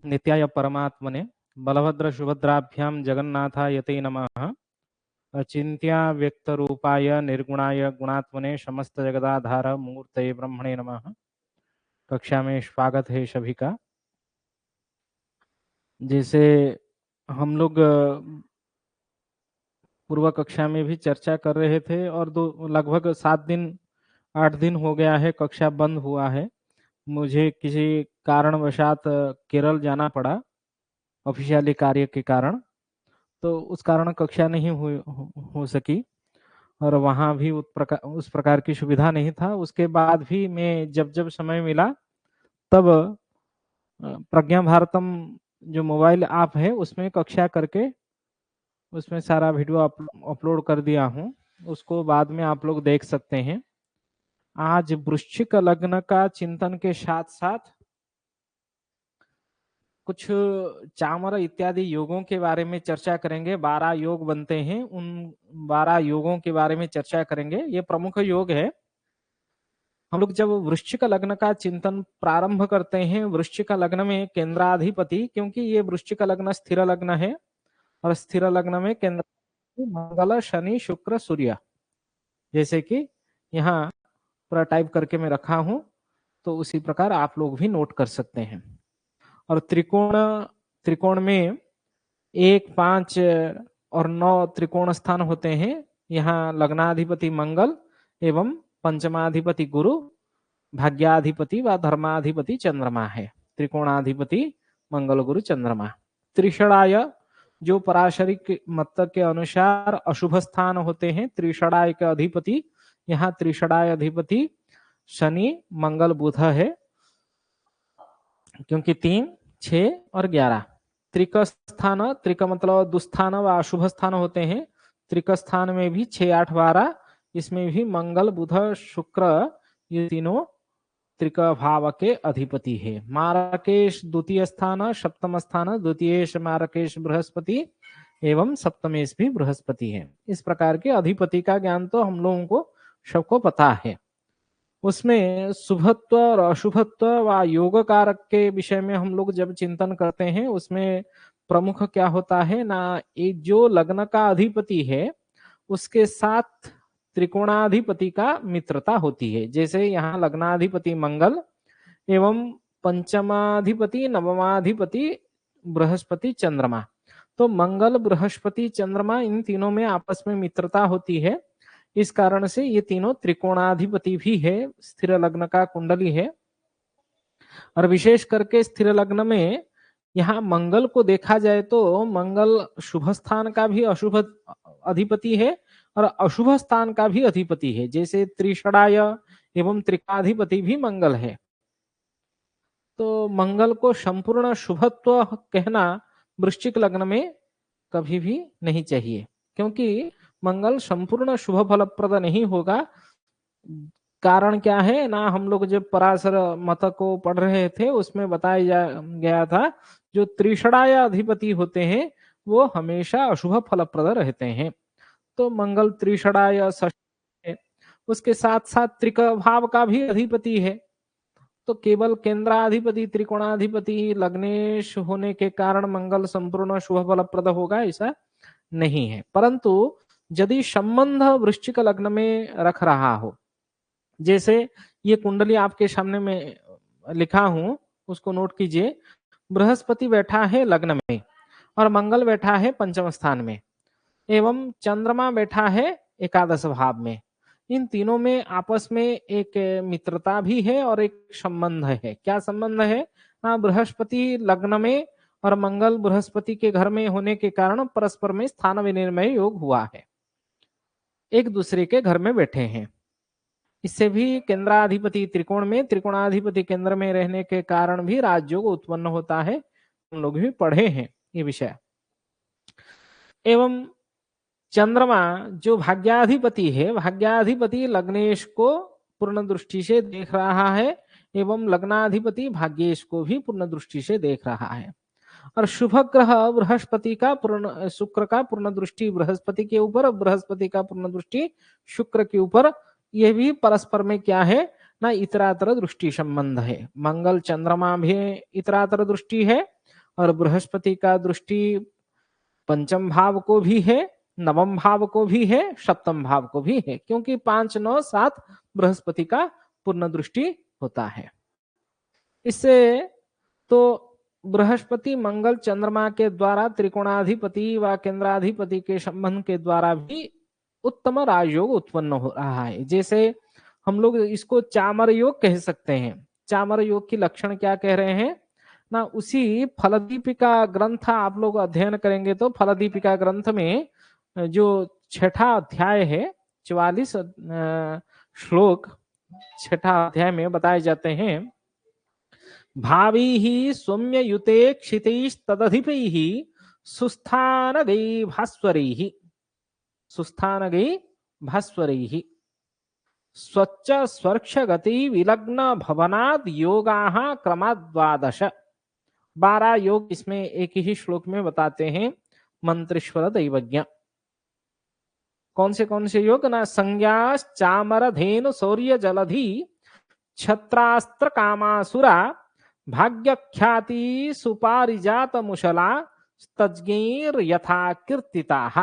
नित्याय परमात्मने बलभद्र सुभद्राभ्यां जगन्नाथायते नमः। अचिंत्य व्यक्त रूपाय निर्गुणाय गुणात्मने समस्त जगदाधार मूर्तये ब्रह्मणे नमः। कक्षा में स्वागत है सभी का। जैसे हम लोग पूर्व कक्षा में भी चर्चा कर रहे थे और लगभग 7 दिन 8 दिन हो गया है कक्षा बंद हुआ है। मुझे किसी कारणवशात केरल जाना पड़ा ऑफिशियली कार्य के कारण, तो उस कारण कक्षा नहीं हो सकी और वहाँ भी उस प्रकार की सुविधा नहीं था। उसके बाद भी मैं जब जब समय मिला तब प्रज्ञा भारतम जो मोबाइल ऐप है उसमें कक्षा करके उसमें सारा वीडियो अपलोड कर दिया हूँ, उसको बाद में आप लोग देख सकते हैं। आज वृश्चिक लग्न का चिंतन के साथ साथ कुछ चामर इत्यादि योगों के बारे में चर्चा करेंगे। 12 योग बनते हैं, उन 12 योगों के बारे में चर्चा करेंगे। ये प्रमुख योग है। हम लोग जब वृश्चिक लग्न का चिंतन प्रारंभ करते हैं, वृश्चिक लग्न में केंद्राधिपति, क्योंकि ये वृश्चिक लग्न स्थिर लग्न है और स्थिर लग्न में केंद्र मंगल शनि शुक्र सूर्य, जैसे कि यहाँ पूरा टाइप करके मैं रखा हूं, तो उसी प्रकार आप लोग भी नोट कर सकते हैं। और त्रिकोण में 1 5 और 9 त्रिकोण स्थान होते हैं। यहाँ लग्नाधिपति मंगल एवं पंचमाधिपति गुरु, भाग्याधिपति व धर्माधिपति चंद्रमा है। त्रिकोणाधिपति मंगल गुरु चंद्रमा। त्रिषणाय जो पाराशरिक मत के अनुसार अशुभ स्थान होते हैं, त्रिषणाय के अधिपति, यहाँ त्रिषणाय अधिपति शनि मंगल बुध है, क्योंकि 3 6 और 11 त्रिक स्थान, त्रिक मतलब दुस्थान व अशुभ स्थान होते हैं। त्रिक स्थान में भी 6 8 12, इसमें भी मंगल बुध शुक्र ये तीनों त्रिक भाव के अधिपति है। मारकेश द्वितीय स्थान, सप्तम स्थान द्वितीयेश मारकेश बृहस्पति एवं सप्तमेश भी बृहस्पति है। इस प्रकार के अधिपति का ज्ञान तो हम लोगों को सबको पता है। उसमें शुभत्व और अशुभत्व व योग कारक के विषय में हम लोग जब चिंतन करते हैं, उसमें प्रमुख क्या होता है ना, ये जो लग्न का अधिपति है उसके साथ त्रिकोणाधिपति का मित्रता होती है। जैसे यहाँ लग्नाधिपति मंगल एवं पंचमाधिपति नवमाधिपति बृहस्पति चंद्रमा, तो मंगल बृहस्पति चंद्रमा इन तीनों में आपस में मित्रता होती है। इस कारण से ये तीनों त्रिकोणाधिपति भी है, स्थिर लग्न का कुंडली है। और विशेष करके स्थिर लग्न में यहाँ मंगल को देखा जाए तो मंगल शुभ स्थान का भी अशुभ अधिपति है और अशुभ स्थान का भी अधिपति है। जैसे त्रिषणाय एवं त्रिकाधिपति भी मंगल है, तो मंगल को संपूर्ण शुभत्व कहना वृश्चिक लग्न में कभी भी नहीं चाहिए, क्योंकि मंगल संपूर्ण शुभ फलप्रद नहीं होगा। कारण क्या है ना, हम लोग जब पराशर मत को पढ़ रहे थे उसमें बताया गया था जो त्रिषणाय अधिपति होते हैं वो हमेशा अशुभ फलप्रद रहते हैं। तो मंगल त्रिषणाय है, उसके साथ साथ त्रिक भाव का भी अधिपति है। तो केवल केंद्राधिपति त्रिकोणाधिपति लग्नेश होने के कारण मंगल संपूर्ण शुभ फलप्रद होगा ऐसा नहीं है। परंतु यदि संबंध वृश्चिक लग्न में रख रहा हो, जैसे ये कुंडली आपके सामने में लिखा हूं उसको नोट कीजिए। बृहस्पति बैठा है लग्न में और मंगल बैठा है पंचम स्थान में एवं चंद्रमा बैठा है एकादश भाव में। इन तीनों में आपस में एक मित्रता भी है और एक संबंध है। क्या संबंध है ना, बृहस्पति लग्न में और मंगल बृहस्पति के घर में होने के कारण परस्पर में स्थान विनिमय योग हुआ है, एक दूसरे के घर में बैठे हैं। इससे भी केंद्राधिपति त्रिकोण में, त्रिकोणाधिपति केंद्र में रहने के कारण भी राजयोग उत्पन्न होता है। हम लोग भी पढ़े हैं ये विषय। एवं चंद्रमा जो भाग्याधिपति है, भाग्याधिपति लग्नेश को पूर्ण दृष्टि से देख रहा है एवं लग्नाधिपति भाग्येश को भी पूर्ण दृष्टि से देख रहा है। और शुभ ग्रह बृहस्पति का पूर्ण, शुक्र का पूर्ण दृष्टि बृहस्पति के ऊपर, बृहस्पति का पूर्ण दृष्टि शुक्र के ऊपर, यह भी परस्पर में क्या है ना, इतरातर दृष्टि संबंध है। मंगल चंद्रमा भी इतरातर दृष्टि है और बृहस्पति का दृष्टि पंचम भाव को भी है, नवम भाव को भी है, सप्तम भाव को भी है, क्योंकि 5, 9, 7 बृहस्पति का पूर्ण दृष्टि होता है। इससे तो बृहस्पति मंगल चंद्रमा के द्वारा त्रिकोणाधिपति व केंद्राधिपति के संबंध के द्वारा भी उत्तम राजयोग उत्पन्न हो रहा है। जैसे हम लोग इसको चामर योग कह सकते हैं। चामर योग की लक्षण क्या कह रहे हैं ना, उसी फलदीपिका ग्रंथ आप लोग अध्ययन करेंगे तो फलदीपिका ग्रंथ में जो 6ठा अध्याय है, 44 श्लोक 6ठा अध्याय में बताए जाते हैं, भावी ही सौम्य युते क्षितिस्तदधिपै सुस्थानगै भास्वरैः सुस्थानगै भास्वरैः स्वच्छ स्वर्क्ष गति विलग्न भवनाद योगाः क्रमाद् 12 योग इसमें एक ही श्लोक में बताते हैं। मंत्रेश्वर दैवज्ञ कौन से योग ना, संज्ञा चामर धेनु शौर्य जलधि छत्रास्त्र कामासुरा भाग्य ख्याति सुपारिजात मुशला तज्ञैर यथा कीर्तिताः।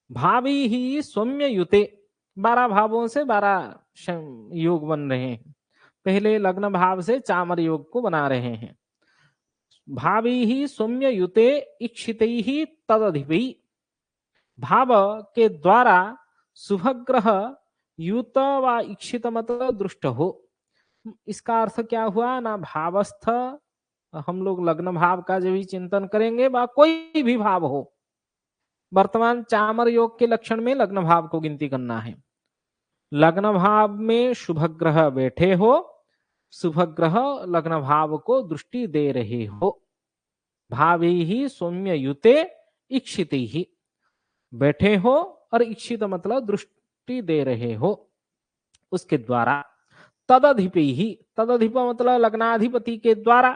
भावी ही सौम्य युते 12 भावों से 12 योग बन रहे हैं। पहले लग्न भाव से चामर योग को बना रहे हैं। भावी ही सौम्य युते इक्षित ही तदधिपि, भाव के द्वारा शुभग्रह युत व इक्षित मतलब दृष्ट हो। इसका अर्थ क्या हुआ ना, भावस्थ हम लोग लग्न भाव का जब भी चिंतन करेंगे व कोई भी भाव हो, वर्तमान चामर योग के लक्षण में लग्न भाव को गिनती करना है। लग्न भाव में शुभ ग्रह बैठे हो, शुभ ग्रह लग्न भाव को दृष्टि दे रहे हो। भावी ही सौम्य युते इक्षित ही, बैठे हो और इक्षित मतलब दृष्टि दे रहे हो, उसके द्वारा तदधिपि ही, तदधिप मतलब लग्नाधिपति के द्वारा,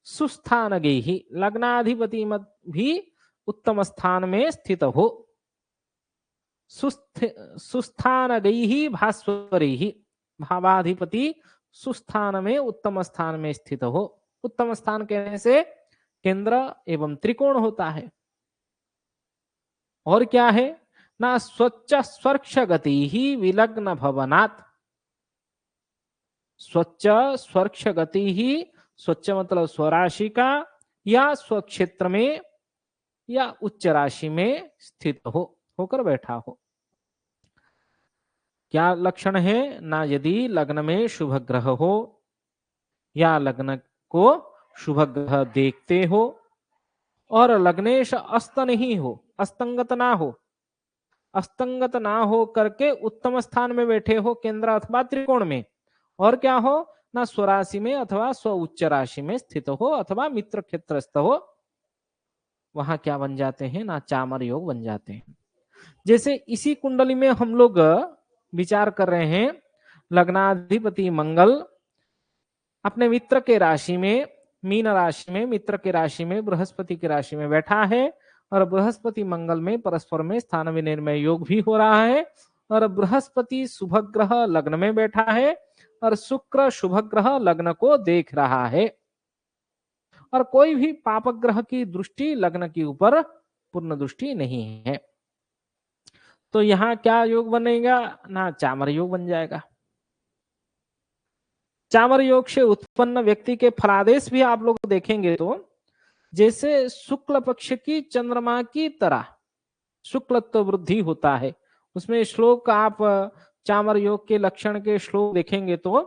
सुस्थानगे ही लग्नाधिपति मत भी उत्तम स्थान में स्थित हो, सुस्थानगे ही भास्वरे ही, भावाधिपति सुस्थान में उत्तम स्थान में स्थित हो। उत्तम स्थान कहने से केंद्र एवं त्रिकोण होता है। और क्या है ना, स्वच्छ स्वर्क्ष गति ही विलग्न भवनात्, स्वच्छ स्वर्क्ष गति ही, स्वच्छ मतलब स्वराशि का या स्वक्षेत्र में या उच्च राशि में स्थित हो, होकर बैठा हो। क्या लक्षण है ना, यदि लग्न में शुभ ग्रह हो या लग्न को शुभ ग्रह देखते हो और लग्नेश अस्त नहीं हो, अस्तंगत ना हो, अस्तंगत ना हो करके उत्तम स्थान में बैठे हो, केंद्र अथवा त्रिकोण में, और क्या हो ना, स्वराशि में अथवा स्व उच्च राशि में स्थित हो अथवा मित्र क्षेत्रस्थ हो, वहां क्या बन जाते हैं ना, चामर योग बन जाते हैं। जैसे इसी कुंडली में हम लोग विचार कर रहे हैं, लग्नाधिपति मंगल अपने मित्र के राशि में, मीन राशि में, मित्र के राशि में, बृहस्पति की राशि में बैठा है, और बृहस्पति मंगल में परस्पर में स्थान विनिर्मय योग भी हो रहा है, और बृहस्पति शुभ ग्रह लग्न में बैठा है और शुक्र शुभ ग्रह लग्न को देख रहा है, और कोई भी पाप ग्रह की दृष्टि लग्न के ऊपर पूर्ण दृष्टि नहीं है। तो यहां क्या योग बनेगा ना, चामर योग बन जाएगा। चामर योग से उत्पन्न व्यक्ति के फलादेश भी आप लोग देखेंगे तो जैसे शुक्ल पक्ष की चंद्रमा की तरह शुक्लत्व वृद्धि होता है। उसमें श्लोक आप चामर योग के लक्षण के श्लोक देखेंगे तो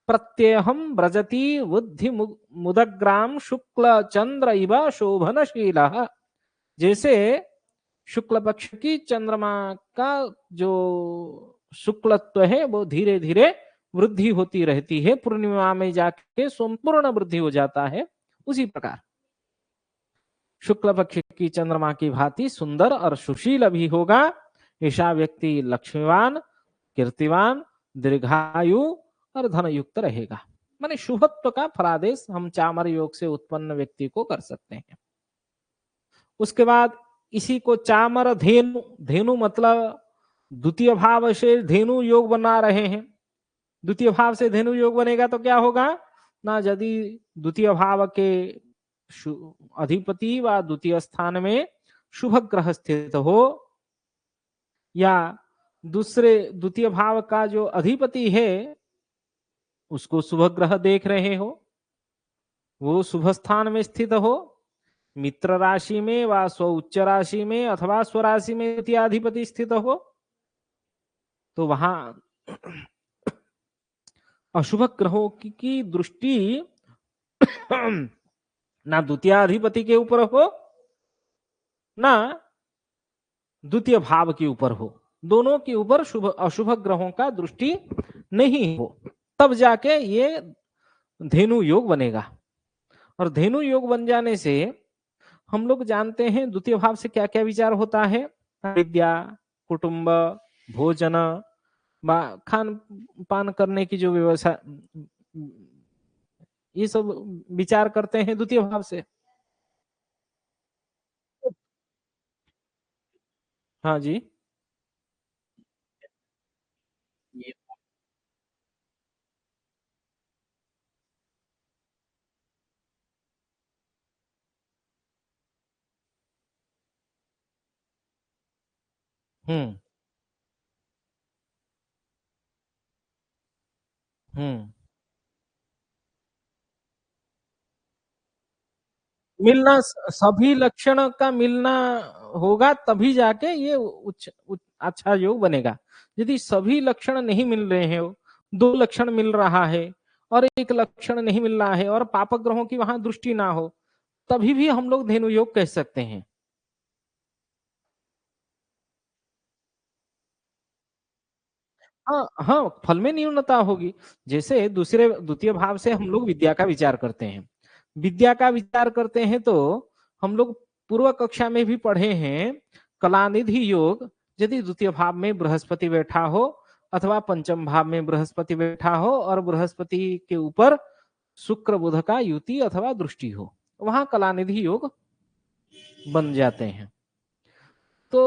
प्रत्यहम व्रजति बुद्धि मुदग्राम शुक्ल चंद्र इव शोभनशील, जैसे शुक्ल पक्ष की चंद्रमा का जो शुक्लत्व है वो धीरे धीरे वृद्धि होती रहती है, पूर्णिमा में जाके संपूर्ण वृद्धि हो जाता है, उसी प्रकार शुक्ल पक्ष की चंद्रमा की भांति सुंदर और सुशील भी होगा। ऐसा व्यक्ति लक्ष्मीवान, कीर्तिवान, दीर्घायु और धन युक्त रहेगा। माने शुभत्व का फलादेश हम चामर योग से उत्पन्न व्यक्ति को कर सकते हैं। उसके बाद इसी को चामर धेनु, धेनु मतलब द्वितीय भाव से धेनु योग बना रहे हैं। द्वितीय भाव से धेनु योग बनेगा तो क्या होगा ना, यदि द्वितीय भाव के अधिपति व द्वितीय स्थान में शुभ ग्रह स्थित हो, या दूसरे द्वितीय भाव का जो अधिपति है उसको शुभ ग्रह देख रहे हो, वो शुभ स्थान में स्थित हो, मित्र राशि में व स्व उच्च राशि में अथवा स्वराशि में द्वितीयाधिपति स्थित हो, तो वहां अशुभ ग्रहों की दृष्टि ना द्वितीयाधिपति के ऊपर हो ना द्वितीय भाव के ऊपर हो, दोनों के ऊपर शुभ अशुभ ग्रहों का दृष्टि नहीं हो, तब जाके ये धेनु योग बनेगा। और धेनु योग बन जाने से हम लोग जानते हैं द्वितीय भाव से क्या क्या विचार होता है, विद्या, कुटुंब, भोजन, खान पान करने की जो व्यवस्था, ये सब विचार करते हैं द्वितीय भाव से। हाँ जी। हम्म हम्म मिलना, सभी लक्षण का मिलना होगा तभी जाके ये अच्छा योग बनेगा। यदि सभी लक्षण नहीं मिल रहे हो, दो लक्षण मिल रहा है और एक लक्षण नहीं मिल रहा है और पापक ग्रहों की वहां दृष्टि ना हो, तभी भी हम लोग धेनु योग कह सकते हैं। हाँ हाँ, फल में न्यूनता होगी। जैसे दूसरे द्वितीय भाव से हम लोग विद्या का विचार करते हैं, विद्या का विचार करते हैं तो हम लोग पूर्व कक्षा में भी पढ़े हैं, कलानिधि योग यदि द्वितीय भाव में बृहस्पति बैठा हो अथवा पंचम भाव में बृहस्पति बैठा हो और बृहस्पति के ऊपर शुक्र बुध का युति अथवा दृष्टि हो, वहां कलानिधि योग बन जाते हैं। तो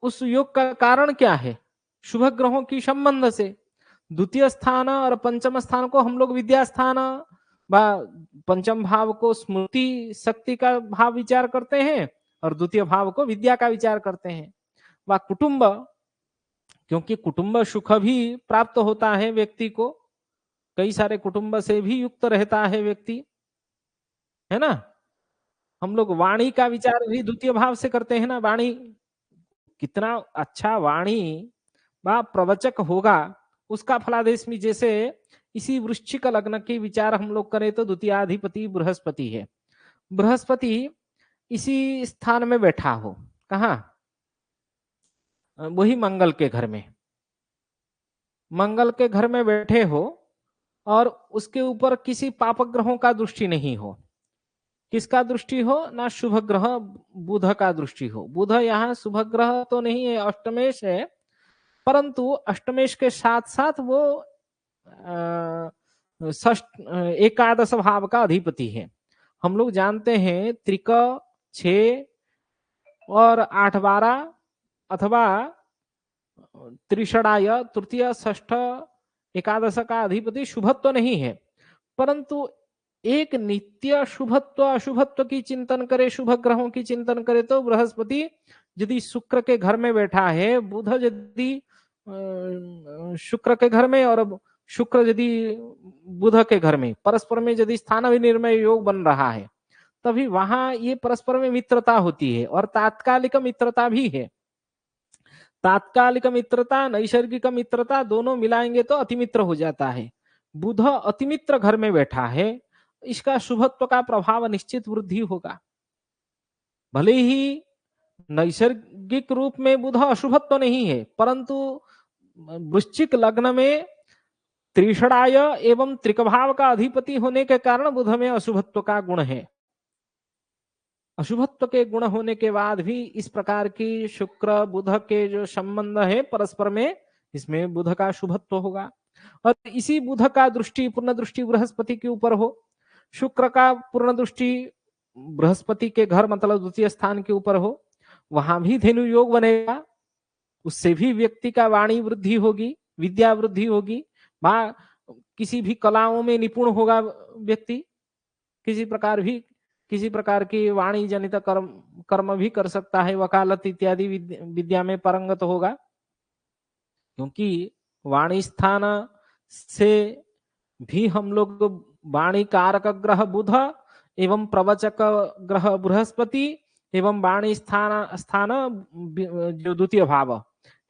उस योग का कारण क्या है? शुभ ग्रहों की संबंध से द्वितीय स्थान और पंचम स्थान को हम लोग विद्या स्थान, पंचम भाव को स्मृति शक्ति का भाव विचार करते हैं और द्वितीय भाव को विद्या का विचार करते हैं। व कुटुंब, क्योंकि कुटुंब सुख भी प्राप्त होता है व्यक्ति को, कई सारे कुटुंब से भी युक्त रहता है व्यक्ति, है ना। हम लोग वाणी का विचार भी द्वितीय भाव से करते हैं ना, वाणी कितना अच्छा वाणी व प्रवचक होगा उसका फलादेश में, जैसे इसी वृश्चिक लग्न के विचार हम लोग करें तो द्वितीयाधिपति बृहस्पति है, बृहस्पति इसी स्थान में बैठा हो, कहा, वही मंगल के घर में, मंगल के घर में बैठे हो और उसके ऊपर किसी पापक ग्रहों का दृष्टि नहीं हो, किसका दृष्टि हो, ना शुभ ग्रह बुध का दृष्टि हो। बुध यहाँ शुभ ग्रह तो नहीं है, अष्टमेश है, परंतु अष्टमेश के साथ साथ वो एकादश भाव का अधिपति है। हम लोग जानते हैं त्रिक 6 और 8 12 अथवा त्रिषणाय तृतीय षष्ठ एकादश का अधिपति शुभत्व नहीं है, परंतु एक नित्य शुभत्व अशुभत्व की चिंतन करे, शुभ ग्रहों की चिंतन करे तो बृहस्पति यदि शुक्र के घर में बैठा है, बुध यदि शुक्र के घर में और शुक्र यदि बुध के घर में, परस्पर में यदि स्थान विनिर्मय योग बन रहा है, तभी वहां ये परस्पर में मित्रता होती है और तात्कालिक मित्रता भी है। तात्कालिक मित्रता, नैसर्गिक मित्रता दोनों मिलाएंगे तो अतिमित्र हो जाता है। बुध अतिमित्र घर में बैठा है, इसका शुभत्व का प्रभाव निश्चित वृद्धि होगा। भले ही नैसर्गिक रूप में बुध अशुभत्व नहीं है, परंतु वृश्चिक लग्न में त्रिषणाय एवं त्रिकभाव का अधिपति होने के कारण बुध में अशुभत्व का गुण है। अशुभत्व के गुण होने के बाद भी इस प्रकार की शुक्र बुध के जो संबंध है परस्पर में, इसमें बुध का शुभत्व होगा। और इसी बुध का दृष्टि पूर्ण दृष्टि बृहस्पति के ऊपर हो, शुक्र का पूर्ण दृष्टि बृहस्पति के घर मतलब द्वितीय स्थान के ऊपर हो, वहां भी धेनु योग बनेगा। उससे भी व्यक्ति का वाणी वृद्धि होगी, विद्या वृद्धि होगी, किसी भी कलाओं में निपुण होगा व्यक्ति, किसी प्रकार भी किसी प्रकार की वाणी जनित कर्म कर्म भी कर सकता है, वकालत इत्यादि विद्या में पारंगत होगा, क्योंकि वाणी स्थान से भी हम लोग वाणी कारक ग्रह बुध एवं प्रवचक ग्रह बृहस्पति एवं वाणी स्थान स्थान जो द्वितीय भाव,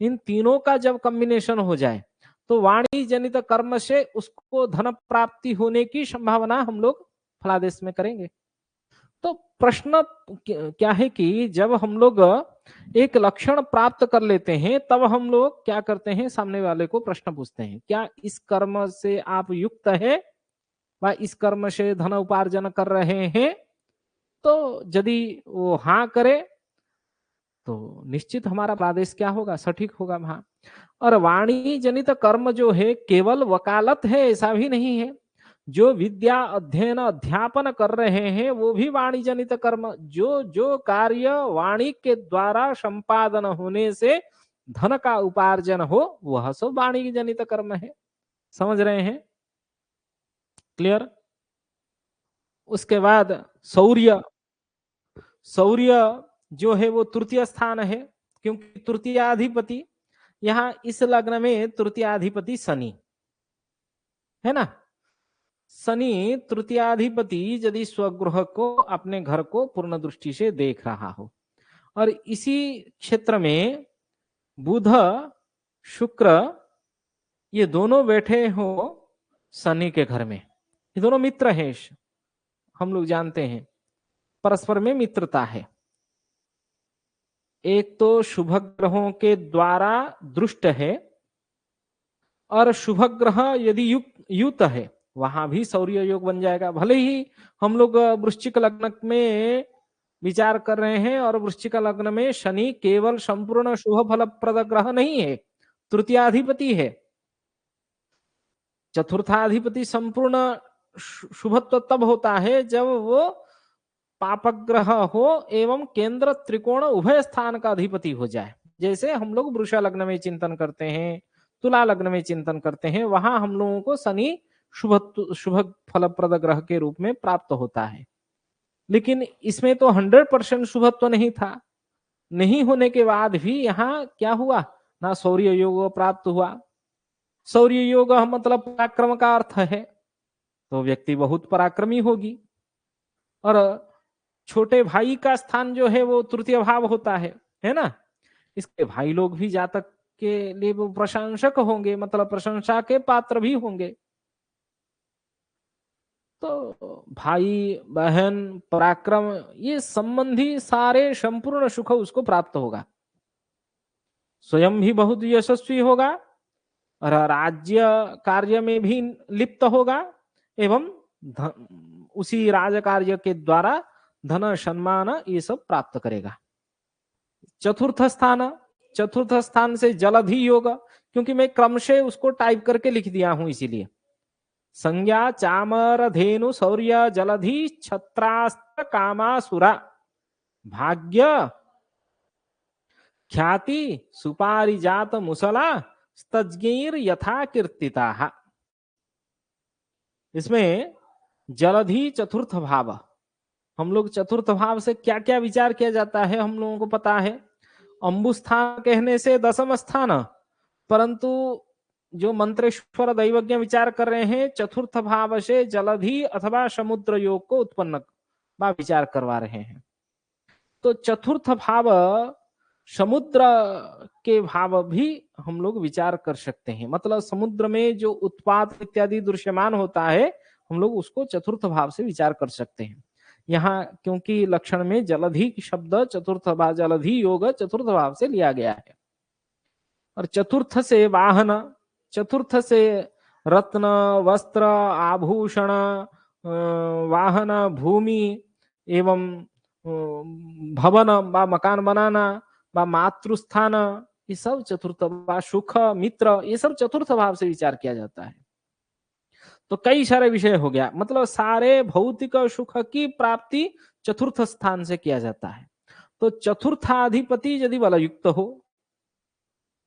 इन तीनों का जब कॉम्बिनेशन हो जाए तो वाणी जनित कर्म से उसको धन प्राप्ति होने की संभावना हम लोग फलादेश में करेंगे। तो प्रश्न क्या है कि जब हम लोग एक लक्षण प्राप्त कर लेते हैं तब हम लोग क्या करते हैं, सामने वाले को प्रश्न पूछते हैं, क्या इस कर्म से आप युक्त है व इस कर्म से धन उपार्जन कर रहे हैं? तो यदि वो हाँ करे तो निश्चित हमारा आदेश क्या होगा, सटीक होगा वहां। और वाणी जनित कर्म जो है केवल वकालत है ऐसा भी नहीं है, जो विद्या अध्ययन अध्यापन कर रहे हैं वो भी वाणी जनित कर्म, जो जो कार्य वाणी के द्वारा संपादन होने से धन का उपार्जन हो वह सब वाणी जनित कर्म है। समझ रहे हैं? क्लियर? उसके बाद शौर्य, शौर्य जो है वो तृतीय स्थान है, क्योंकि तृतीयाधिपति यहाँ इस लग्न में तृतीयाधिपति शनि है ना। शनि तृतीयाधिपति यदि स्वगृह को अपने घर को पूर्ण दृष्टि से देख रहा हो और इसी क्षेत्र में बुध शुक्र ये दोनों बैठे हो शनि के घर में, ये दोनों मित्र हैं, हम लोग जानते हैं परस्पर में मित्रता है। एक तो शुभ ग्रहों के द्वारा दृष्ट है और शुभ ग्रह यदि युत है वहां भी शौर्य योग बन जाएगा। भले ही हम लोग वृश्चिक लग्न में विचार कर रहे हैं और वृश्चिक लग्न में शनि केवल संपूर्ण शुभ फलप्रद ग्रह नहीं है, तृतीयाधिपति है। चतुर्थाधिपति संपूर्ण शुभत्व तब होता है जब वो पापग्रह हो एवं केंद्र त्रिकोण उभय स्थान का अधिपति हो जाए। जैसे हम लोग वृष लग्न में चिंतन करते हैं, तुला लग्न में चिंतन करते हैं, वहां हम लोगों को शनि शुभ फलप्रद ग्रह के रूप में प्राप्त होता है। लेकिन इसमें तो 100% शुभत्व नहीं था, नहीं होने के बाद भी यहाँ क्या हुआ ना, शौर्य योग प्राप्त हुआ। शौर्य योग मतलब पराक्रम का अर्थ है, तो व्यक्ति बहुत पराक्रमी होगी। और छोटे भाई का स्थान जो है वो तृतीय भाव होता है ना। इसके भाई लोग भी जातक के लिए वो प्रशंसक होंगे, मतलब प्रशंसा के पात्र भी होंगे। तो भाई बहन पराक्रम ये संबंधी सारे संपूर्ण सुख उसको प्राप्त होगा, स्वयं भी बहुत यशस्वी होगा और राज्य कार्य में भी लिप्त होगा एवं उसी राज कार्य के द्वारा धन सम्मान ये सब प्राप्त करेगा। चतुर्थ स्थान, चतुर्थ स्थान से जलधि योग, क्योंकि मैं क्रम से उसको टाइप करके लिख दिया हूं इसीलिए। संज्ञा चामर धेनु शौर्य जलधि छत्रास्त्र कामासुरा भाग्य ख्याति सुपारिजात मुसला स्तज्ञीर यथा कीर्तिता। इसमें जलधि चतुर्थ भाव, हम लोग चतुर्थ भाव से क्या क्या विचार किया जाता है हम लोगों को पता है। अंबु स्थान कहने से दशम स्थान, परंतु जो मंत्रेश्वर दैवज्ञ विचार कर रहे हैं चतुर्थ भाव से जलधि अथवा समुद्र योग को उत्पन्न व विचार करवा रहे हैं। तो चतुर्थ भाव समुद्र के भाव भी हम लोग विचार कर सकते हैं, मतलब समुद्र में जो उत्पाद इत्यादि दृश्यमान होता है हम लोग उसको चतुर्थ भाव से विचार कर सकते हैं। यहाँ क्योंकि लक्षण में जलधि शब्द चतुर्थ भाव, जलधि योग चतुर्थ भाव से लिया गया है। और चतुर्थ से वाहन, चतुर्थ से रत्न वस्त्र आभूषण वाहन भूमि एवं भवन व मकान बनाना व मातृस्थान, ये सब चतुर्थ भाव, सुख मित्र ये सब चतुर्थ भाव से विचार किया जाता है। तो कई सारे विषय हो गया, मतलब सारे भौतिक सुख की प्राप्ति चतुर्थ स्थान से किया जाता है। तो चतुर्थाधिपति यदि बलयुक्त हो,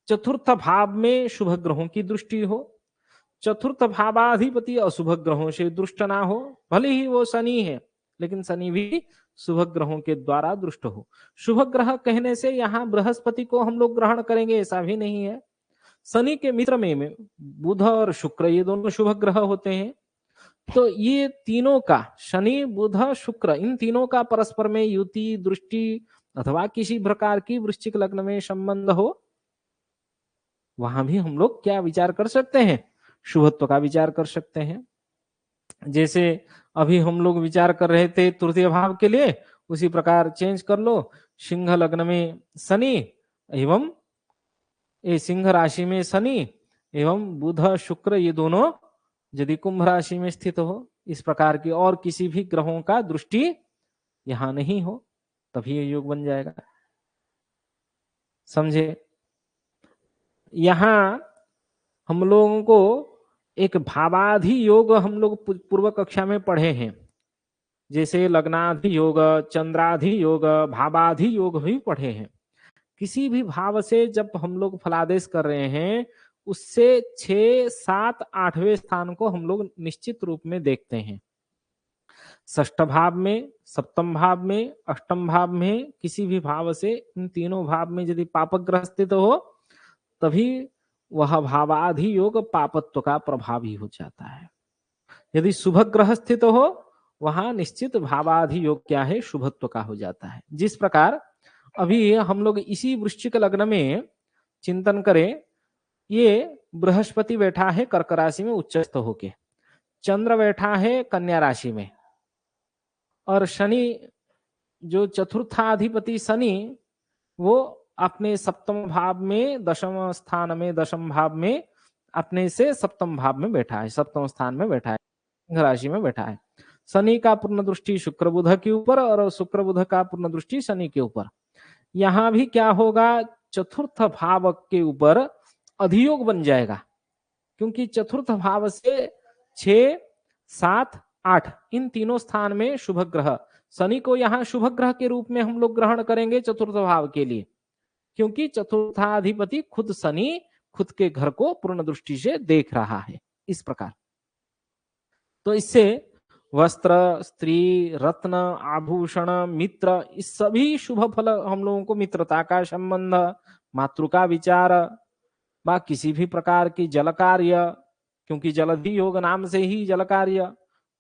चतुर्थ भाव में शुभ ग्रहों की दृष्टि हो, चतुर्थ भावाधिपति अशुभ ग्रहों से दुष्ट ना हो, भले ही वो शनि है लेकिन शनि भी शुभ ग्रहों के द्वारा दृष्ट हो। शुभ ग्रह कहने से यहाँ बृहस्पति को हम लोग ग्रहण करेंगे ऐसा भी नहीं है। शनि के मित्र में बुध और शुक्र ये दोनों शुभ ग्रह होते हैं। तो ये तीनों का, शनि बुध शुक्र, इन तीनों का परस्पर में युति, दृष्टि अथवा किसी प्रकार की वृश्चिक लग्न में संबंध हो, वहां भी हम लोग क्या विचार कर सकते हैं, शुभत्व का विचार कर सकते हैं। जैसे अभी हम लोग विचार कर रहे थे तृतीय भाव के लिए, उसी प्रकार चेंज कर लो। सिंह लग्न में शनि एवं सिंह राशि में शनि एवं बुध शुक्र ये दोनों यदि कुंभ राशि में स्थित हो, इस प्रकार की और किसी भी ग्रहों का दृष्टि यहां नहीं हो, तभी ये योग बन जाएगा। समझे? यहां हम लोगों को एक भावाधि योग हम लोग पूर्व कक्षा में पढ़े हैं, जैसे लग्नाधि योग, चंद्राधि योग, भावाधि योग भी पढ़े हैं। किसी भी भाव से जब हम लोग फलादेश कर रहे हैं, उससे 6, 7, 8वें स्थान को हम लोग निश्चित रूप में देखते हैं। षष्ठ भाव में, सप्तम भाव में, अष्टम भाव में, किसी भी भाव से इन तीनों भाव में यदि पापक ग्रह स्थित हो, तभी वह भावाधि योग पापत्व का प्रभावी हो जाता है। यदि शुभ ग्रह स्थित हो, वहां निश्चित भावाधि योग क्या है, शुभत्व का हो जाता है। जिस प्रकार अभी हम लोग इसी वृश्चिक लग्न में चिंतन करें, ये बृहस्पति बैठा है कर्क राशि में उच्चस्थ होके, चंद्र बैठा है कन्या राशि में, और शनि जो चतुर्थाधिपति शनि वो अपने सप्तम भाव में, दशम स्थान में, दशम भाव में अपने से सप्तम भाव में बैठा है, सप्तम स्थान में बैठा है, सिंह राशि में बैठा है। शनि का पूर्ण दृष्टि शुक्र बुध के ऊपर और शुक्र बुध का पूर्ण दृष्टि शनि के ऊपर। यहां भी क्या होगा, चतुर्थ भाव के ऊपर अधियोग बन जाएगा, क्योंकि चतुर्थ भाव से 6, 7, 8 इन तीनों स्थान में शुभ ग्रह, शनि को यहाँ शुभ ग्रह के रूप में हम लोग ग्रहण करेंगे चतुर्थ भाव के लिए, क्योंकि चतुर्थाधिपति खुद शनि खुद के घर को पूर्ण दृष्टि से देख रहा है। इस प्रकार तो इससे वस्त्र, स्त्री, रत्न, आभूषण, मित्र, इस सभी शुभ फल हम लोगों को, मित्रता का संबंध, मातृ का विचार, बा किसी भी प्रकार की जल कार्य, क्योंकि जलधि योग नाम से ही जल कार्य,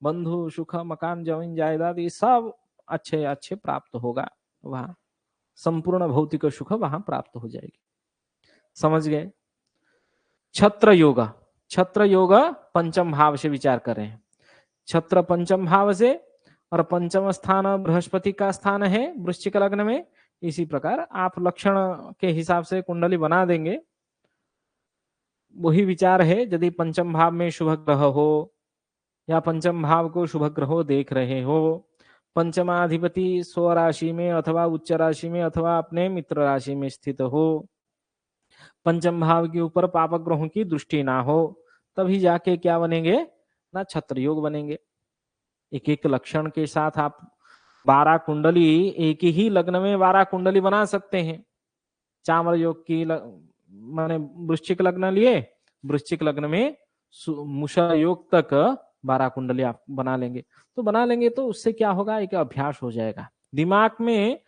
बंधु सुख, मकान, जमीन, जायदाद, ये सब अच्छे अच्छे प्राप्त होगा, वहां संपूर्ण भौतिक सुख वहां प्राप्त हो जाएगी। समझ गए? छत्र योग, छत्र योग पंचम भाव से विचार कर रहे हैं। छत्र पंचम भाव से, और पंचम स्थान बृहस्पति का स्थान है वृश्चिक लग्न में। इसी प्रकार आप लक्षण के हिसाब से कुंडली बना देंगे। वही विचार है, यदि पंचम भाव में शुभ ग्रह हो या पंचम भाव को शुभ ग्रह देख रहे हो, पंचमाधिपति स्व राशि में अथवा उच्च राशि में अथवा अपने मित्र राशि में स्थित हो, पंचम भाव के ऊपर पापक ग्रहों की दृष्टि ना हो, तभी जाके क्या बनेंगे ना, छत्र योग बनेंगे। एक एक लक्षण के साथ आप 12 कुंडली, एक ही लग्न में 12 कुंडली बना सकते हैं। चामर योग की माने वृश्चिक लग्न लिए, वृश्चिक लग्न में मुषा योग तक 12 कुंडली आप बना लेंगे। तो बना लेंगे तो उससे क्या होगा, एक अभ्यास हो जाएगा दिमाग में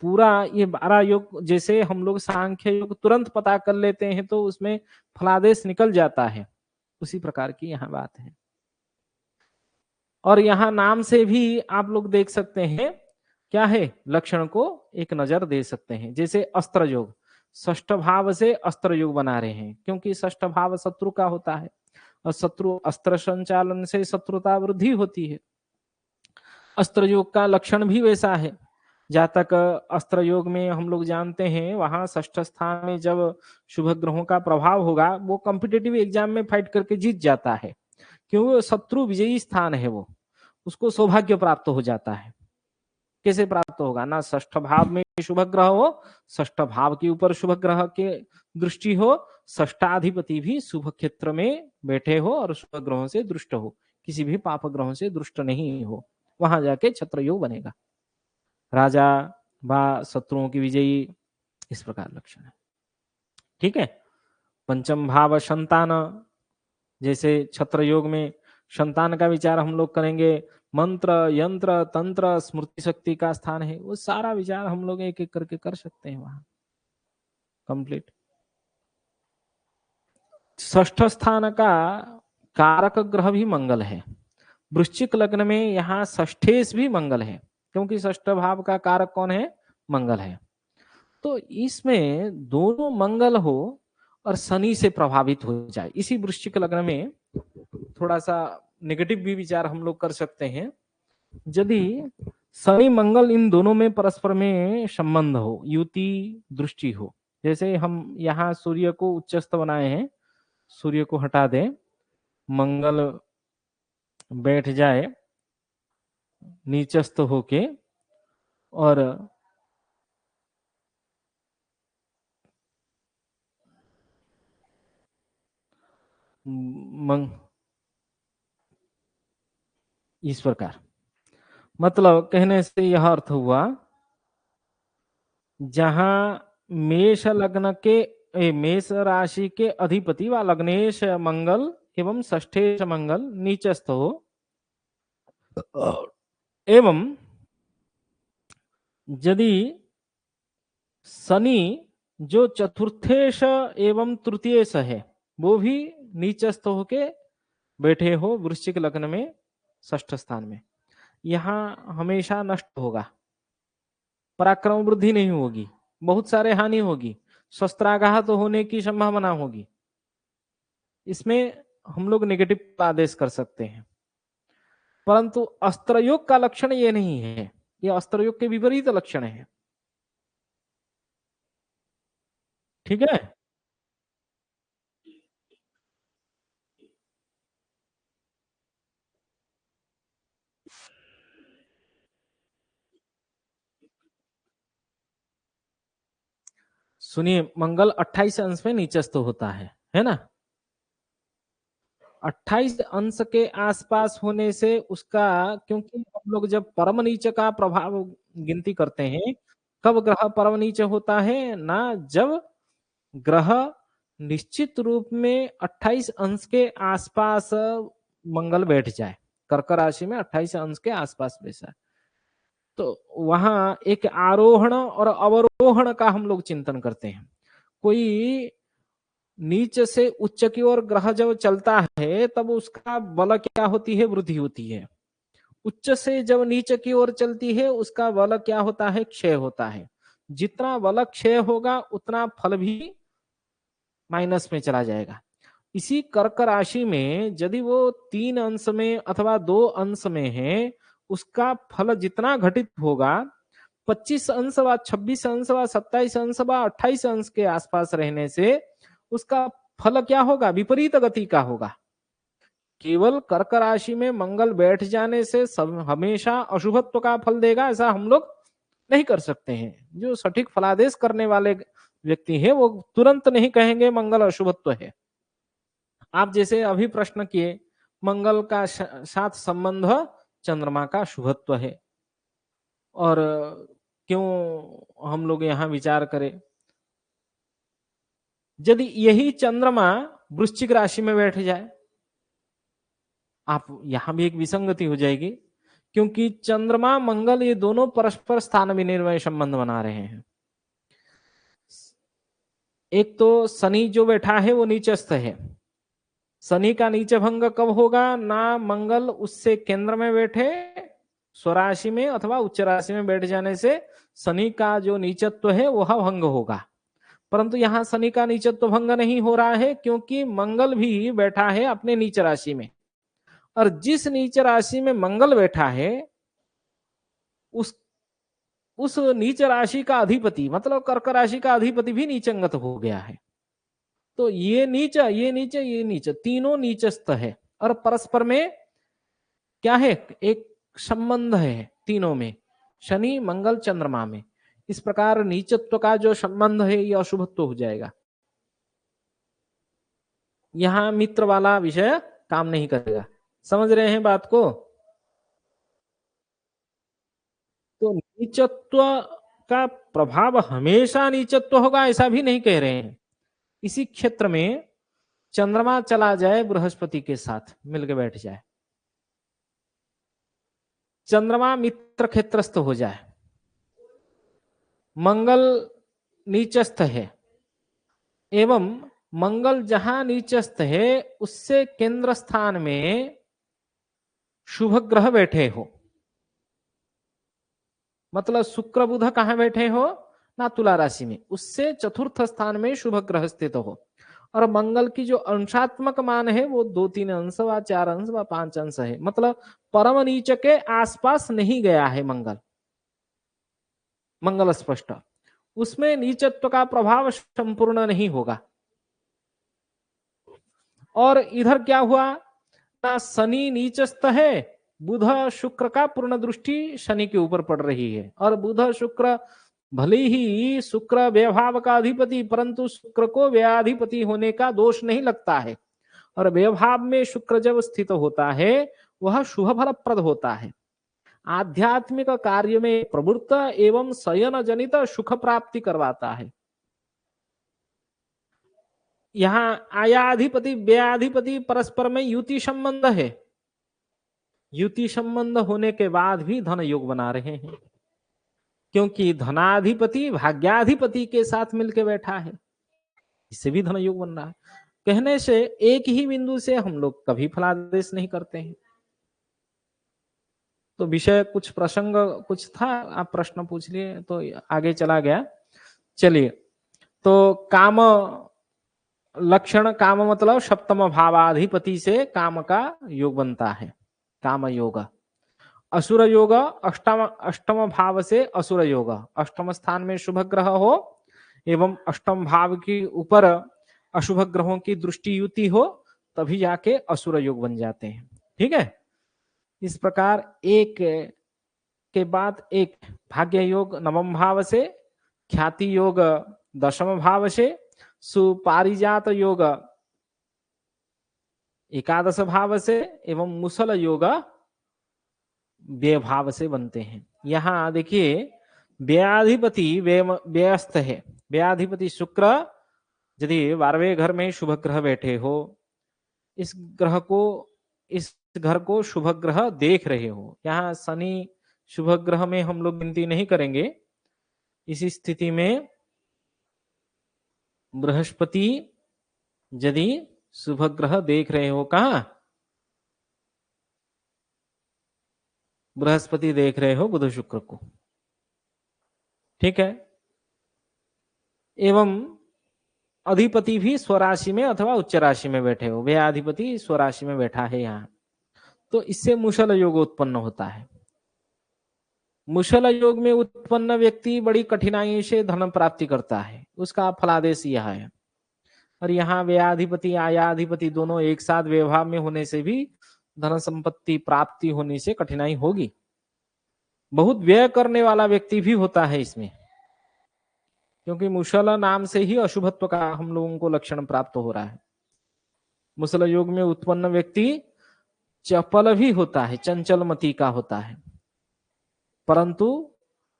पूरा। ये 12 योग जैसे हम लोग सांख्य योग तुरंत पता कर लेते हैं तो उसमें फलादेश निकल जाता है, उसी प्रकार की यहाँ बात है। और यहाँ नाम से भी आप लोग देख सकते हैं क्या है, लक्षण को एक नजर दे सकते हैं। जैसे अस्त्र योग, षष्ठ भाव से अस्त्र योग बना रहे हैं, क्योंकि षष्ठ भाव शत्रु का होता है, और शत्रु अस्त्र संचालन से शत्रुता वृद्धि होती है। अस्त्र योग का लक्षण भी वैसा है। जातक अस्त्र योग में हम लोग जानते हैं, वहां षष्ठ स्थान में जब शुभ ग्रहों का प्रभाव होगा, वो कॉम्पिटिटिव एग्जाम में फाइट करके जीत जाता है, क्योंकि शत्रु विजयी स्थान है, वो उसको सौभाग्य प्राप्त हो जाता है। कैसे प्राप्त होगा ना, षष्ठ भाव में शुभ ग्रह हो, षष्ठ भाव के ऊपर शुभ ग्रह के दृष्टि हो, षष्ठाधिपति भी शुभ क्षेत्र में बैठे हो और शुभ ग्रहों से दृष्ट हो, किसी भी पाप ग्रहों से दृष्ट नहीं हो, वहां जाके छत्र योग बनेगा। राजा व शत्रुओं की विजयी, इस प्रकार लक्षण है। ठीक है। पंचम भाव संतान, जैसे छत्र योग में संतान का विचार हम लोग करेंगे, मंत्र यंत्र तंत्र स्मृति शक्ति का स्थान है, वो सारा विचार हम लोग एक एक करके कर सकते हैं वहां कंप्लीट। षष्ठ स्थान का कारक ग्रह भी मंगल है। वृश्चिक लग्न में यहाँ षष्ठेश भी मंगल है, क्योंकि षष्ठ भाव का कारक कौन है? मंगल है। तो इसमें दोनों मंगल हो और शनि से प्रभावित हो जाए, इसी वृश्चिक लग्न में थोड़ा सा नेगेटिव भी विचार हम लोग कर सकते हैं। यदि शनि मंगल इन दोनों में परस्पर में संबंध हो, युति दृष्टि हो, जैसे हम यहाँ सूर्य को उच्चस्थ बनाए हैं, सूर्य को हटा दें, मंगल बैठ जाए नीचस्थ होके, और इस प्रकार, मतलब कहने से यह अर्थ हुआ, जहां मेष लग्न के मेष राशि के अधिपति व लग्नेश मंगल एवं षष्ठेश मंगल नीचस्थ हो, एवं यदि शनि जो चतुर्थेश एवं तृतीयेश है वो भी नीचस्थ होके बैठे हो वृश्चिक लग्न में षष्ठ स्थान में, यहां हमेशा नष्ट होगा, पराक्रम वृद्धि नहीं होगी, बहुत सारे हानि होगी, शस्त्राघात होने की संभावना होगी। इसमें हम लोग नेगेटिव आदेश कर सकते हैं, परंतु अस्त्रयोग का लक्षण ये नहीं है, ये अस्त्रयोग के विपरीत लक्षण है। ठीक है, सुनिए, मंगल 28 अंश में नीचस्थ होता है ना? 28 अंश के आसपास होने से उसका, क्योंकि हम लोग जब परम नीच का प्रभाव गिनती करते हैं, कब ग्रह परम नीच होता है ना? जब ग्रह निश्चित रूप में 28 अंश के आसपास मंगल बैठ जाए, कर्क राशि में 28 अंश के आसपास बैठा, तो वहां एक आरोहण और अवरोहण का हम लोग चिंतन करते हैं। कोई नीच से उच्च की ओर ग्रह जब चलता है तब उसका बल क्या होती है? वृद्धि होती है। उच्च से जब नीच की ओर चलती है उसका बल क्या होता है? क्षय होता है। जितना बल क्षय होगा उतना फल भी माइनस में चला जाएगा। इसी कर्क राशि में यदि वो 3 अंश में अथवा 2 अंश में है, उसका फल जितना घटित होगा, 25 अंश व 26 अंश व 27 अंश व 28 अंश के आसपास रहने से उसका फल क्या होगा? विपरीत गति का होगा। केवल कर्क राशि में मंगल बैठ जाने से सब हमेशा अशुभत्व का फल देगा, ऐसा हम लोग नहीं कर सकते हैं। जो सटीक फलादेश करने वाले व्यक्ति है वो तुरंत नहीं कहेंगे मंगल अशुभत्व है। आप जैसे अभी प्रश्न किए, मंगल का साथ संबंध चंद्रमा का शुभत्व है, और क्यों हम लोग यहाँ विचार करें, यदि यही चंद्रमा वृश्चिक राशि में बैठ जाए, आप यहां भी एक विसंगति हो जाएगी, क्योंकि चंद्रमा मंगल ये दोनों परस्पर स्थान विनिर्मय संबंध बना रहे हैं। एक तो शनि जो बैठा है वो नीचस्थ है, शनि का नीच भंग कब होगा? ना मंगल उससे केंद्र में बैठे स्वराशि में अथवा उच्च राशि में बैठ जाने से शनि का जो नीचत्व है वह भंग होगा, परंतु यहां शनि का नीचत्व भंग नहीं हो रहा है, क्योंकि मंगल भी बैठा है अपने नीच राशि में, और जिस नीच राशि में मंगल बैठा है उस नीच राशि का अधिपति, मतलब कर्क राशि का अधिपति भी नीचंगत हो गया है। तो ये नीच ये नीच ये नीच तीनों नीचस्थ है, और परस्पर में क्या है? एक संबंध है तीनों में, शनि मंगल चंद्रमा में। इस प्रकार नीचत्व का जो संबंध है ये अशुभत्व हो जाएगा। यहां मित्र वाला विषय काम नहीं करेगा। समझ रहे हैं बात को? तो नीचत्व का प्रभाव हमेशा नीचत्व होगा ऐसा भी नहीं कह रहे हैं। इसी क्षेत्र में चंद्रमा चला जाए बृहस्पति के साथ मिलकर बैठ जाए, चंद्रमा मित्र क्षेत्रस्थ हो जाए, मंगल नीचस्थ है, एवं मंगल जहां नीचस्थ है उससे केंद्र स्थान में शुभ ग्रह बैठे हो, मतलब शुक्र बुध कहां बैठे हो ना, तुला राशि में, उससे चतुर्थ स्थान में शुभ ग्रह स्थित हो, और मंगल की जो अंशात्मक मान है वो 2-3 अंश व 4 अंश व 5 अंश है, मतलब परम नीच के आसपास नहीं गया है मंगल, मंगल स्पष्ट, उसमें नीचत्व का प्रभाव संपूर्ण नहीं होगा। और इधर क्या हुआ ना, शनि नीचस्थ है, बुध शुक्र का पूर्ण दृष्टि शनि के ऊपर पड़ रही है, और बुध शुक्र भले ही शुक्र व्यभाव का अधिपति, परंतु शुक्र को व्ययाधिपति होने का दोष नहीं लगता है, और व्यभाव में शुक्र जब स्थित होता है वह शुभ फलप्रद होता है, आध्यात्मिक कार्य में प्रवृत्त एवं शयन जनित सुख प्राप्ति करवाता है। यहाँ आयाधिपति व्ययाधिपति परस्पर में युति संबंध है, युति संबंध होने के बाद भी धन योग बना रहे हैं, क्योंकि धनाधिपति भाग्याधिपति के साथ मिलकर बैठा है, इससे भी धन योग बन रहा है। कहने से एक ही बिंदु से हम लोग कभी फलादेश नहीं करते हैं। तो विषय कुछ प्रसंग कुछ था, आप प्रश्न पूछ लिए तो आगे चला गया। चलिए, तो काम लक्षण, काम मतलब सप्तम भावाधिपति से काम का योग बनता है, काम योग। असुर योग अष्टम भाव से असुर योग, अष्टम स्थान में शुभ ग्रह हो एवं अष्टम भाव के ऊपर अशुभ ग्रहों की दृष्टि युति हो, तभी जाके असुर योग बन जाते हैं। ठीक है, इस प्रकार एक के बाद एक भाग्य योग नवम भाव से, ख्याति योग दशम भाव से, सुपारिजात योग एकादश भाव से, एवं मुसल योग व्यय भाव से बनते हैं। यहां देखिए व्ययाधिपति व्यस्त है, व्ययाधिपति शुक्र यदि 12वें घर में शुभ ग्रह बैठे हो, इस ग्रह को, इस घर को शुभ ग्रह देख रहे हो, यहाँ शनि शुभ ग्रह में हम लोग गिनती नहीं करेंगे, इसी स्थिति में बृहस्पति यदि शुभ ग्रह देख रहे हो, कहां बृहस्पति देख रहे हो बुध शुक्र को, ठीक है, एवं अधिपति भी स्वराशि में अथवा उच्च राशि में बैठे हो, व्ययाधिपति स्वराशि में बैठा है यहाँ, तो इससे मुशल योग उत्पन्न होता है। मुशल योग में उत्पन्न व्यक्ति बड़ी कठिनाई से धन प्राप्ति करता है, उसका फलादेश यह है। और यहाँ व्ययाधिपति आयाधिपति दोनों एक साथ व्यवहार में होने से भी धन संपत्ति प्राप्ति होने से कठिनाई होगी। बहुत व्यय करने वाला व्यक्ति भी होता है इसमें, क्योंकि मुशल नाम से ही अशुभत्व का हम लोगों को लक्षण प्राप्त हो रहा है। मुसल योग में उत्पन्न व्यक्ति चपल भी होता है, चंचल मति का होता है, परंतु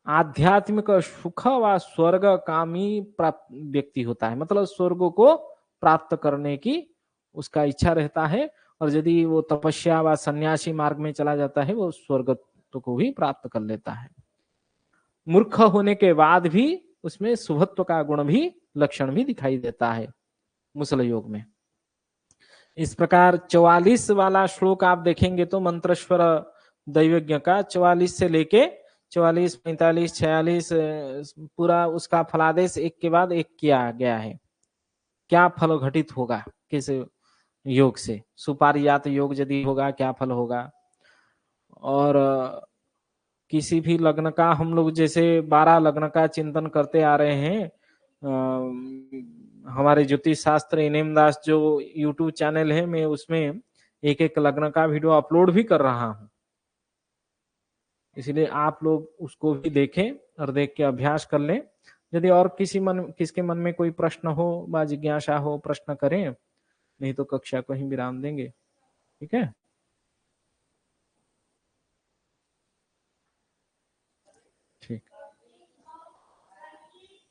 आध्यात्मिक सुख व स्वर्ग कामी व्यक्ति होता है, मतलब स्वर्ग को प्राप्त करने की उसका इच्छा रहता है, और यदि वो तपस्या व सन्यासी मार्ग में चला जाता है वो स्वर्ग को भी प्राप्त कर लेता है। मूर्ख होने के बाद भी उसमें शुभत्व का गुण भी, लक्षण भी दिखाई देता है मुसल योग में। इस प्रकार 44 वाला श्लोक आप देखेंगे तो मंत्रेश्वर दैवज्ञ का 44 से लेके 44, 45, 46 पूरा उसका फलादेश एक के बाद एक किया गया है, क्या फल घटित होगा किस योग से, सुपारिजात योग यदि होगा क्या फल होगा, और किसी भी लग्न का, हम लोग जैसे 12 लग्न का चिंतन करते आ रहे हैं, हमारे ज्योतिष शास्त्र इनेम दास जो यूट्यूब चैनल है, मैं उसमें एक एक लग्न का वीडियो अपलोड भी कर रहा हूं, इसलिए आप लोग उसको भी देखें और देख के अभ्यास कर लें। यदि और किसके मन में कोई प्रश्न हो व जिज्ञासा हो, प्रश्न करें, नहीं तो कक्षा को ही विराम देंगे। ठीक है।